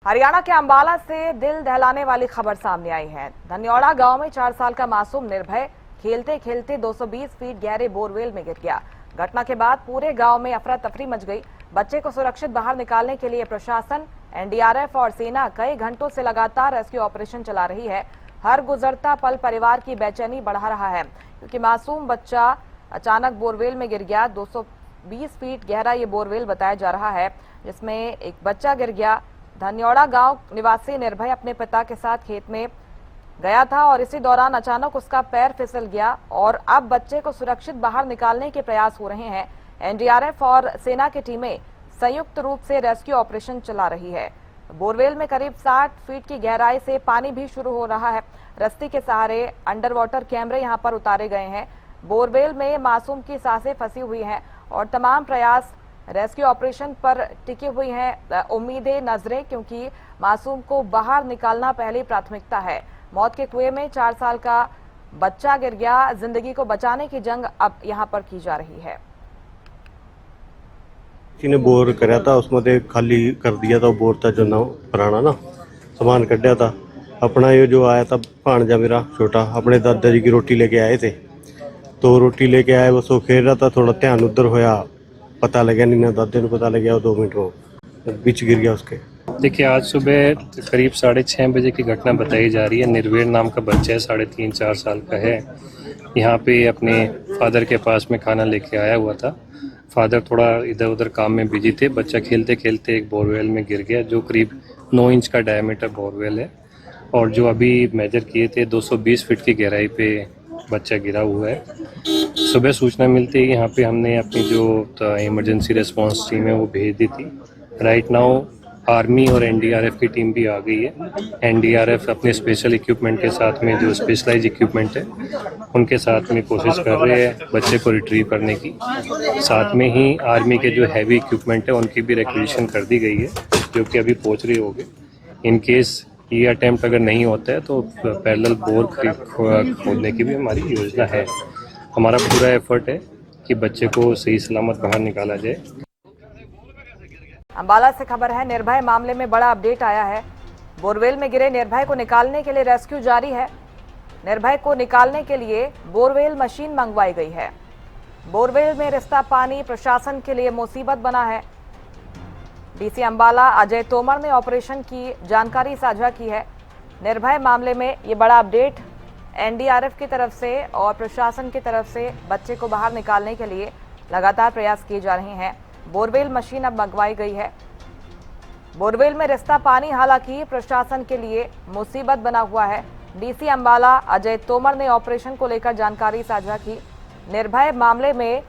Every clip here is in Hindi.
हरियाणा के अंबाला से दिल दहलाने वाली खबर सामने आई है। धन्यौड़ा गांव में 4 साल का मासूम निर्भय खेलते खेलते 220 फीट गहरे बोरवेल में गिर गया। घटना के बाद पूरे गांव में अफरा तफरी मच गई। बच्चे को सुरक्षित बाहर निकालने के लिए प्रशासन, एनडीआरएफ और सेना कई घंटों से लगातार रेस्क्यू ऑपरेशन चला रही है। हर गुजरता पल परिवार की बेचैनी बढ़ा रहा है, क्योंकि मासूम बच्चा अचानक बोरवेल में गिर गया। 220 फीट गहरा ये बोरवेल बताया जा रहा है, जिसमें एक बच्चा गिर गया। धन्यौड़ा गांव निवासी निर्भय अपने पिता के साथ खेत में गया था और इसी दौरान अचानक उसका पैर फिसल गया और अब बच्चे को सुरक्षित बाहर निकालने के प्रयास हो रहे हैं। एनडीआरएफ और सेना की टीमें संयुक्त रूप से रेस्क्यू ऑपरेशन चला रही है। बोरवेल में करीब 60 फीट की गहराई से पानी भी शुरू हो रहा है। रस्सी के सहारे अंडर वाटर कैमरे यहां पर उतारे गए हैं। बोरवेल में मासूम की सांसें फंसी हुई हैं और तमाम प्रयास रेस्क्यू ऑपरेशन पर टिकी हुई हैं। उम्मीदें, नजरें, क्योंकि मासूम को बाहर निकालना पहली प्राथमिकता है। मौत के कुएं में 4 साल का बच्चा गिर गया। जिंदगी को बचाने की जंग अब यहां पर की जा रही है। किसी ने बोर कराया था, उसमें खाली कर दिया था। बोर था जो ना पुराना ना सामान कढ़िया था अपना। ये जो आया था भांजा मेरा छोटा, अपने दादाजी की रोटी लेके आए थे, तो रोटी लेके आए, बस वो खेल रहा था। थोड़ा ध्यान उधर होया, पता लगा नहीं ना दादे को पता लग गया। 2 मिनट में बीच गिर गया उसके। देखिए, आज सुबह करीब 6:30 बजे की घटना बताई जा रही है। निर्वेर नाम का बच्चा है, 3.5-4 साल का है। यहाँ पे अपने फादर के पास में खाना लेके आया हुआ था। फादर थोड़ा इधर उधर काम में बिजी थे। बच्चा खेलते खेलते एक बोरवेल में गिर गया, जो करीब 9 इंच का डायमीटर बोरवेल है। और जो अभी मेजर किए थे, 220 फीट की गहराई पे बच्चा गिरा हुआ है। सुबह सूचना मिलती है, यहाँ पे हमने अपनी जो इमरजेंसी रिस्पांस टीम है वो भेज दी थी। राइट नाउ आर्मी और एनडीआरएफ की टीम भी आ गई है। एनडीआरएफ अपने स्पेशल इक्विपमेंट के साथ में, जो स्पेशलाइज इक्विपमेंट है, उनके साथ में कोशिश कर रहे हैं बच्चे को रिट्रीव करने की। साथ में ही आर्मी के जो हैवी इक्विपमेंट है उनकी भी रिक्विजिशन कर दी गई है, जो कि अभी पहुंच रही होगी। इन केस ये अटेम्प्ट अगर नहीं होता है तो पैरेलल बोर खोदने की भी हमारी योजना है। हमारा पूरा एफर्ट है कि बच्चे को सही सलामत बाहर निकाला जाए। अंबाला से खबर है, निर्भय मामले में बड़ा अपडेट आया है। बोरवेल में गिरे निर्भय को निकालने के लिए रेस्क्यू जारी है। निर्भय को निकालने के लिए बोरवेल मशीन मंगवाई गई है। बोरवेल में रिश्ता पानी प्रशासन के लिए मुसीबत बना है। डीसी अंबाला अजय तोमर ने ऑपरेशन की जानकारी साझा की है। निर्भय मामले में ये बड़ा अपडेट एनडीआरएफ की तरफ से और प्रशासन की तरफ से बच्चे को बाहर निकालने के लिए लगातार प्रयास किए जा रहे हैं। बोरवेल मशीन अब मंगवाई गई है। बोरवेल में रिश्ता पानी हालांकि प्रशासन के लिए मुसीबत बना हुआ है। डीसी अंबाला अजय तोमर ने ऑपरेशन को लेकर जानकारी साझा की। निर्भय मामले में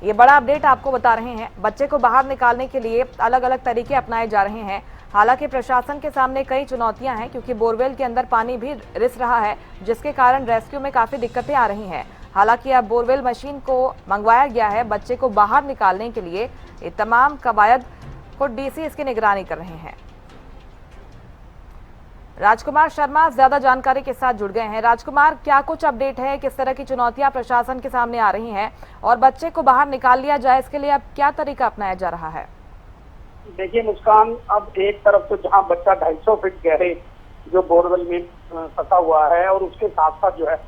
ये बड़ा अपडेट आपको बता रहे हैं। बच्चे को बाहर निकालने के लिए अलग अलग तरीके अपनाए जा रहे हैं। हालांकि प्रशासन के सामने कई चुनौतियां हैं, क्योंकि बोरवेल के अंदर पानी भी रिस रहा है, जिसके कारण रेस्क्यू में काफी दिक्कतें आ रही हैं। हालांकि अब बोरवेल मशीन को मंगवाया गया है बच्चे को बाहर निकालने के लिए। ये तमाम कवायद को डीसी इसकी निगरानी कर रहे हैं। राजकुमार शर्मा ज्यादा जानकारी के साथ जुड़ गए हैं। राजकुमार, क्या कुछ अपडेट है? किस तरह की चुनौतियां प्रशासन के सामने आ रही हैं और बच्चे को बाहर निकाल लिया जाए, इसके लिए अब क्या तरीका अपनाया जा रहा है? देखिए मुस्कान, अब एक तरफ तो जहां बच्चा 250 फीट गहरे जो बोरवेल में फंसा हुआ है, और उसके साथ साथ जो है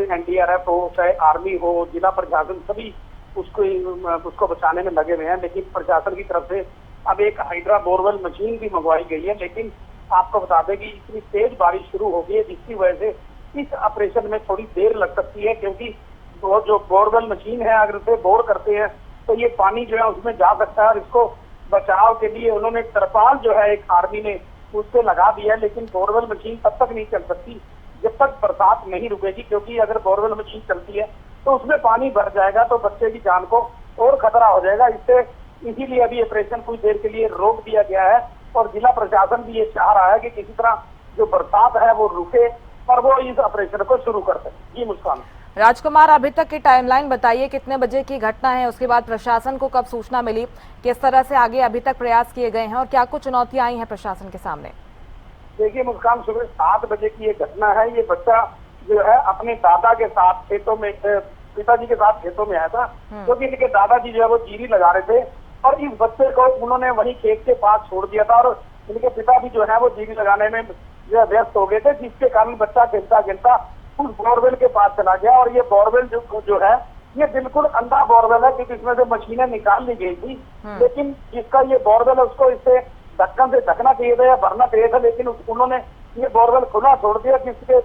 एनडीआरएफ हो, चाहे आर्मी हो, जिला प्रशासन, सभी उसको बचाने में लगे हुए हैं। लेकिन प्रशासन की तरफ से अब एक हाइड्रा बोरवेल मशीन भी मंगवाई गई है। लेकिन आपको बता दें कि इतनी तेज बारिश शुरू हो गई है, जिसकी वजह से इस ऑपरेशन में थोड़ी देर लग सकती है, क्योंकि वो जो बोरवेल मशीन है, अगर उसे बोर करते हैं तो ये पानी जो है उसमें जा सकता है। और इसको बचाव के लिए उन्होंने तरपाल जो है एक आर्मी ने उससे लगा दिया है। लेकिन बोरवेल मशीन तब तक नहीं चल सकती जब तक बरसात नहीं रुकेगी, क्योंकि अगर बोरवेल मशीन चलती है तो उसमें पानी भर जाएगा तो बच्चे की जान को और खतरा हो जाएगा। इसीलिए अभी ऑपरेशन कुछ देर के लिए रोक दिया गया है। और जिला प्रशासन भी ये चाह रहा है कि किसी तरह जो बरसात है वो रुके और वो इस ऑपरेशन को शुरू कर सके। जी मुस्कान। राजकुमार, अभी तक की टाइमलाइन बताइए, कितने बजे की घटना है, उसके बाद प्रशासन को कब सूचना मिली, किस तरह से आगे अभी तक प्रयास किए गए हैं और क्या कुछ चुनौतियां आई हैं प्रशासन के सामने? देखिए मुस्कान, सुबह 7 बजे की ये घटना है। ये बच्चा जो है अपने दादा के साथ खेतों में, पिताजी के साथ खेतों में आया था, क्योंकि इनके दादाजी जो है वो जीरी लगा रहे थे और इस बच्चे को उन्होंने वही खेत के पास छोड़ दिया था। और इनके पिता भी जो है वो जीवी लगाने में जो है व्यस्त हो गए थे, जिसके कारण बच्चा गिरता गिरता उस बोरवेल के पास चला गया। और ये बोरवेल जो है ये बिल्कुल अंधा बोरवेल है, क्योंकि इसमें से मशीनें निकाल ली गई थी, लेकिन जिसका ये बोरवेल है उसको इससे ढक्कन से ढकना चाहिए था या भरना चाहिए था, लेकिन उन्होंने ये बोरवेल खुला छोड़ दिया, जिसके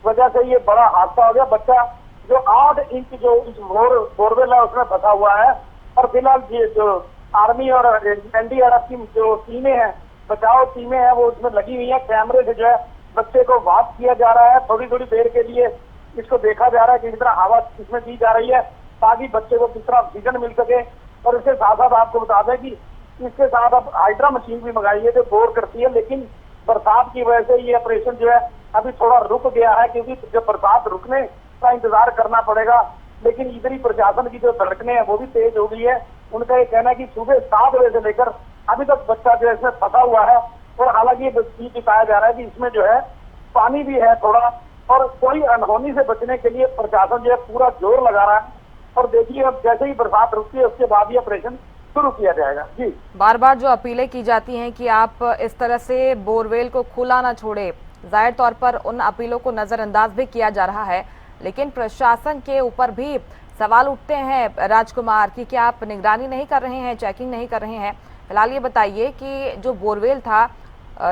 वजह से ये बड़ा हादसा हो गया। बच्चा जो 8 इंच जो इस बोरवेल है उसमें फंसा हुआ है। और फिलहाल ये जो आर्मी और एनडीआरएफ की जो टीमें हैं, बचाव टीमें हैं, वो उसमें लगी हुई है। कैमरे से जो है बच्चे को वाच किया जा रहा है, थोड़ी थोड़ी देर के लिए इसको देखा जा रहा है कि किस तरह हवा इसमें दी जा रही है, ताकि बच्चे को किस तरह ऑक्सीजन मिल सके। और इसके साथ साथ आपको बता दें कि इसके साथ अब हाइड्रा मशीन भी मंगाई है जो बोर करती है, लेकिन बरसात की वजह से ये ऑपरेशन जो है अभी थोड़ा रुक गया है, क्योंकि जब बरसात रुकने का इंतजार करना पड़ेगा। लेकिन इधर प्रशासन की जो धड़कने हैं वो भी तेज हो गई है। उनका ये कहना है कि सुबह 7 बजे से लेकर अभी तक बच्चा जो है इसमें फंसा हुआ है। और हालांकि ये बताया जा रहा है कि इसमें जो है पानी भी है थोड़ा, और कोई अनहोनी से बचने के लिए प्रशासन जो है पूरा जोर लगा रहा है। और देखिए अब जैसे ही बरसात रुकती है उसके बाद ये ऑपरेशन शुरू किया जाएगा। जी, बार बार जो अपीलें की जाती हैं कि आप इस तरह से बोरवेल को खुला ना छोड़े, जाहिर तौर पर उन अपीलों को नजरअंदाज भी किया जा रहा है, लेकिन प्रशासन के ऊपर भी सवाल उठते हैं राजकुमार कि क्या आप निगरानी नहीं कर रहे हैं, चेकिंग नहीं कर रहे हैं। फिलहाल ये बताइए कि जो बोरवेल था,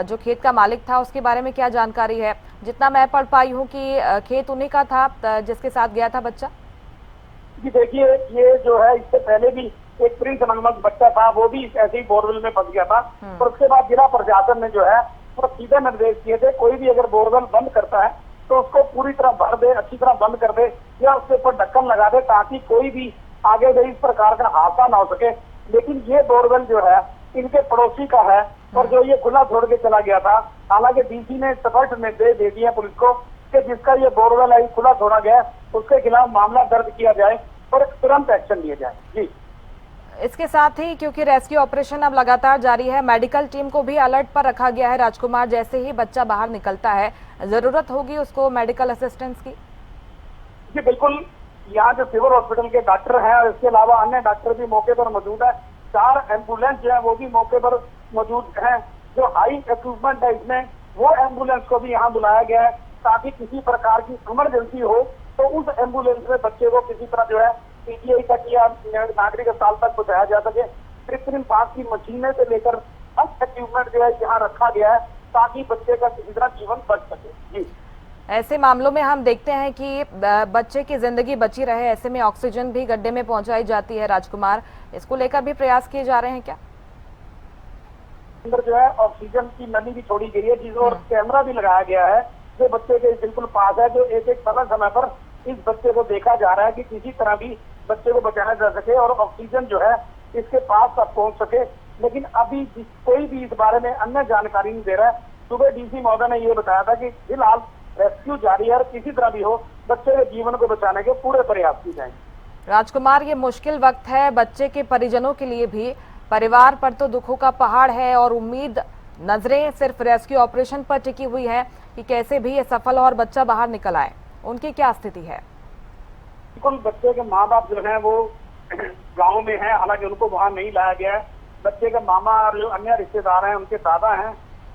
जो खेत का मालिक था, उसके बारे में क्या जानकारी है? जितना मैं पढ़ पाई हूँ कि खेत उन्हीं का था जिसके साथ गया था बच्चा। जी देखिए, ये जो है इससे पहले भी एक प्रिंस नामक बच्चा था, वो भी ऐसे ही बोरवेल में फंस गया था। और उसके बाद जिला प्रशासन ने जो है वो सीधे निर्देश दिए थे, कोई भी अगर बोरवेल बंद करता है तो उसको पूरी तरह भर दे, अच्छी तरह बंद कर दे, या उसके ऊपर ढक्कन लगा दे, ताकि कोई भी आगे से इस प्रकार का हादसा ना हो सके। लेकिन ये बोरवेल जो है इनके पड़ोसी का है, और जो ये खुला छोड़ के चला गया था। हालांकि डीसी ने स्पष्ट निर्देश दे दिए पुलिस को कि जिसका ये बोरवेल है खुला छोड़ा गया उसके खिलाफ मामला दर्ज किया जाए और तुरंत एक्शन लिया जाए। जी, इसके साथ ही क्योंकि रेस्क्यू ऑपरेशन अब लगातार जारी है, मेडिकल टीम को भी अलर्ट पर रखा गया है। राजकुमार, जैसे ही बच्चा बाहर निकलता है जरूरत होगी उसको मेडिकल असिस्टेंस की। जी बिल्कुल, यहाँ जो सिविल हॉस्पिटल के डॉक्टर हैं और इसके अलावा अन्य डॉक्टर भी मौके पर मौजूद है। 4 एम्बुलेंस जो है वो भी मौके पर मौजूद हैं। जो हाई इक्विपमेंट है इसमें, वो एम्बुलेंस को भी यहाँ बुलाया गया है, ताकि किसी प्रकार की इमरजेंसी हो तो उस एम्बुलेंस में बच्चे को किसी तरह जो है पीजीआई तक या नागरिक अस्पताल तक पहुंचाया जा सके। कृत्रिम सांस की मशीनें से लेकर हर इक्विपमेंट जो है यहाँ रखा गया है, ताकि बच्चे का किसी तरह जीवन बच सके। जी, ऐसे मामलों में हम देखते हैं कि बच्चे की जिंदगी बची रहे, ऐसे में ऑक्सीजन भी गड्ढे में पहुंचाई जाती है। राजकुमार, इसको लेकर भी प्रयास किए जा रहे हैं क्या? अंदर जो है ऑक्सीजन की नली भी छोड़ी गई है, जिस और कैमरा भी लगाया गया है जो बच्चे के बिल्कुल पास है, जो एक समय पर इस बच्चे को देखा जा रहा है कि किसी तरह भी बच्चे को बचाया जा सके और ऑक्सीजन जो है इसके पास तक पहुंच सके। लेकिन अभी कोई भी इस बारे में अन्य जानकारी नहीं दे रहा है। सुबह डीसी महोदय ने ये बताया था कि फिलहाल रेस्क्यू जारी है और किसी तरह भी हो बच्चे के जीवन को बचाने के पूरे प्रयास किए जाएंगे। राजकुमार, ये मुश्किल वक्त है बच्चे के परिजनों के लिए भी, परिवार पर तो दुखों का पहाड़ है और उम्मीद, नजरें सिर्फ रेस्क्यू ऑपरेशन पर टिकी हुई है कि कैसे भी ये सफल और बच्चा बाहर निकल आए। उनकी क्या स्थिति है? बिल्कुल, बच्चे के माँ बाप जो है वो गांव में हैं, हालांकि उनको वहां नहीं लाया गया है। बच्चे के मामा और जो अन्य रिश्तेदार हैं, उनके दादा हैं,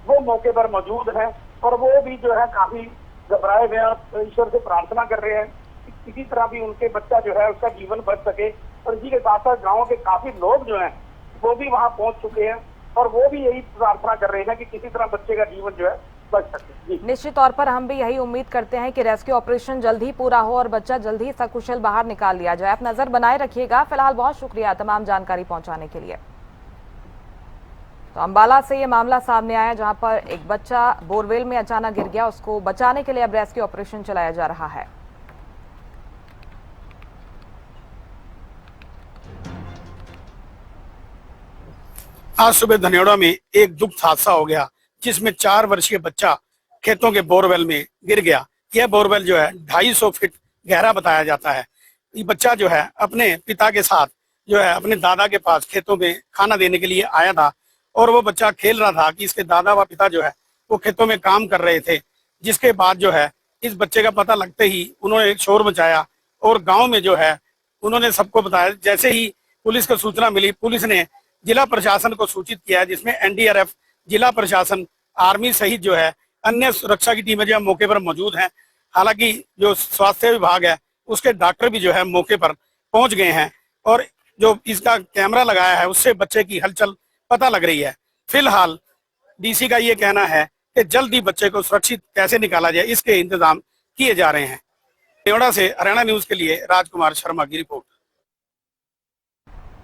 वो मौके पर मौजूद हैं और वो भी जो है काफी घबराए हुए हैं, ईश्वर से प्रार्थना कर रहे हैं कि किसी तरह भी उनके बच्चा जो है उसका जीवन बच सके। और इसी के साथ साथ गाँव के काफी लोग जो हैं वो भी वहाँ पहुंच चुके हैं और वो भी यही प्रार्थना कर रहे हैं कि किसी तरह बच्चे का जीवन जो है बच सके। निश्चित तौर पर हम भी यही उम्मीद करते हैं कि रेस्क्यू ऑपरेशन जल्द ही पूरा हो और बच्चा जल्द ही सकुशल बाहर निकाल लिया जाए। आप नजर बनाए रखिएगा। फिलहाल बहुत शुक्रिया तमाम जानकारी पहुंचाने के लिए। तो अंबाला से ये मामला सामने आया जहां पर एक बच्चा बोरवेल में अचानक गिर गया, उसको बचाने के लिए अब रेस्क्यू ऑपरेशन चलाया जा रहा है। आज सुबह धनेड़ा में एक दुखद हादसा हो गया, जिसमें 4 वर्षीय बच्चा खेतों के बोरवेल में गिर गया। यह बोरवेल जो है 250 फीट गहरा बताया जाता है। ये बच्चा जो है अपने पिता के साथ जो है अपने दादा के पास खेतों में खाना देने के लिए आया था और वो बच्चा खेल रहा था कि इसके दादा व पिता जो है वो खेतों में काम कर रहे थे। जिसके बाद जो है इस बच्चे का पता लगते ही उन्होंने एक शोर मचाया और गाँव में जो है उन्होंने सबको बताया। जैसे ही पुलिस को सूचना मिली, पुलिस ने जिला प्रशासन को सूचित किया, जिसमें एनडीआरएफ, जिला प्रशासन, आर्मी सहित जो है अन्य सुरक्षा की टीमें जो है मौके पर मौजूद हैं। हालांकि जो स्वास्थ्य विभाग है उसके डॉक्टर भी जो है मौके पर पहुंच गए हैं और जो इसका कैमरा लगाया है उससे बच्चे की हलचल पता लग रही है। फिलहाल डीसी का ये कहना है कि जल्द ही बच्चे को सुरक्षित कैसे निकाला जाए इसके इंतजाम किए जा रहे हैं। न्योड़ा से हरियाणा न्यूज के लिए राजकुमार शर्मा की रिपोर्ट।